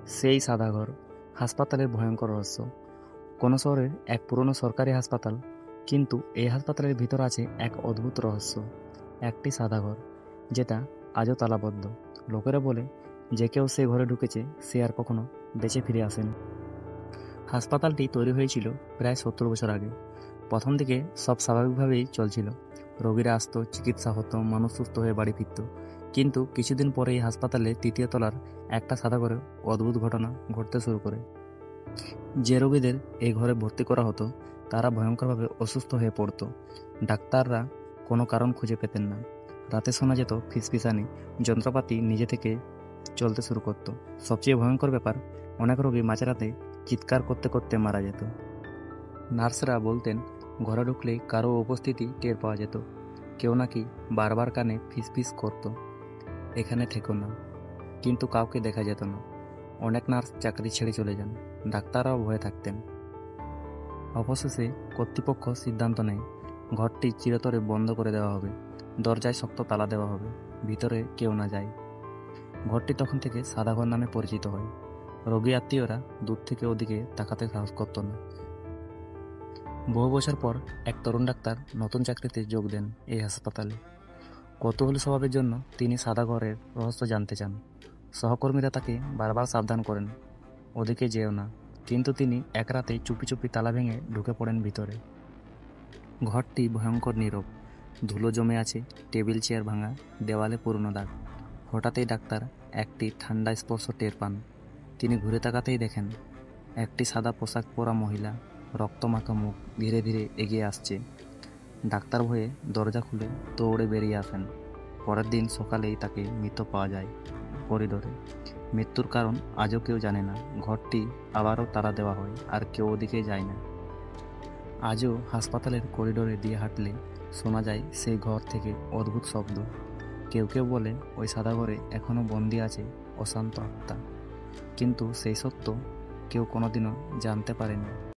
সেই সাদা ঘর, হাসপাতালের ভয়ঙ্কর রহস্য। কোনো শহরের এক পুরনো সরকারি হাসপাতাল, কিন্তু এই হাসপাতালের ভিতর আছে এক অদ্ভুত রহস্য। একটি সাদা ঘর, যেটা আজও তালাবদ্ধ। লোকেরা বলে যে কেউ সেই ঘরে ঢুকেছে, সে আর কখনো বেঁচে ফিরে আসেনি। হাসপাতালটি তৈরি হয়েছিল প্রায় 70 বছর আগে। প্রথম দিকে সব স্বাভাবিকভাবেই চলছিল। রোগীরা আসতো, চিকিৎসা হতো, মানুষ সুস্থ হয়ে বাড়ি ফিরত। কিন্তু কিছুদিন পরে এই হাসপাতালে তৃতীয় তলার একটা সাদা ঘরে অদ্ভুত ঘটনা ঘটতে শুরু করে। যে রোগীদের এই ঘরে ভর্তি করা হতো, তারা ভয়ঙ্করভাবে অসুস্থ হয়ে পড়তো। ডাক্তাররা কোনো কারণ খুঁজে পেতেন না। রাতে শোনা যেত ফিসফিসানি, যন্ত্রপাতি নিজে থেকে চলতে শুরু করত। সবচেয়ে ভয়ঙ্কর ব্যাপার, অনেক রোগী মাঝরাতে চিৎকার করতে করতে মারা যেত। নার্সরা বলতেন ঘরে ঢুকলেই কারো উপস্থিতি টের পাওয়া যেত। কেউ নাকি বারবার কানে ফিসফিস করত, এখানে থেকো না। কিন্তু কাউকে দেখা যেত না। অনেক নার্স চাকরি ছেড়ে চলে যান, ডাক্তাররাও ভয়ে থাকতেন। অবশেষে কর্তৃপক্ষ সিদ্ধান্ত নেয় ঘরটি চিরতরে বন্ধ করে দেওয়া হবে। দরজায় শক্ত তালা দেওয়া হবে, ভিতরে কেউ না যায়। ঘরটি তখন থেকে সাদা ঘর নামে পরিচিত হয়। রোগী আত্মীয়রা দূর থেকে ওদিকে তাকাতে সাহস করত না। বহু বছর পর এক তরুণ ডাক্তার নতুন চাকরিতে যোগ দেন এই হাসপাতালে। কৌতূহলী স্বভাবের জন্য তিনি সাদা ঘরের রহস্য জানতে চান। সহকর্মীরা তাকে বারবার সাবধান করেন, ওদিকে যেও না। কিন্তু তিনি এক রাতে চুপি চুপি তালা ভেঙে ঢুকে পড়েন ভিতরে। ঘরটি ভয়ঙ্কর নীরব। ধুলো জমে আছে, টেবিল চেয়ার ভাঙা, দেওয়ালে পুরনো দাগ। হঠাৎই ডাক্তার একটি ঠান্ডা স্পর্শ টের পান। তিনি ঘুরে তাকাতেই দেখেন একটি সাদা পোশাক পরা মহিলা, রক্তমাখা মুখ, ধীরে ধীরে এগিয়ে আসছে। ডাক্তার ভয়ে দরজা খুলে দৌড়ে বেরিয়ে আসেন। পরের দিন সকালেই তাকে মৃত পাওয়া যায় করিডোরে। মৃত্যুর কারণ আজও কেউ জানে না। ঘরটি আবারও তালা দেওয়া হয়, আর কেউ ওদিকে যায় না। আজও হাসপাতালের করিডোরে দিয়ে হাঁটলে শোনা যায় সেই ঘর থেকে অদ্ভুত শব্দ। কেউ কেউ বলে ওই সাদা ঘরে এখনো বন্দি আছে অশান্ত আত্মা। কিন্তু সেই সত্য কেউ কোনোদিনও জানতে পারেনি।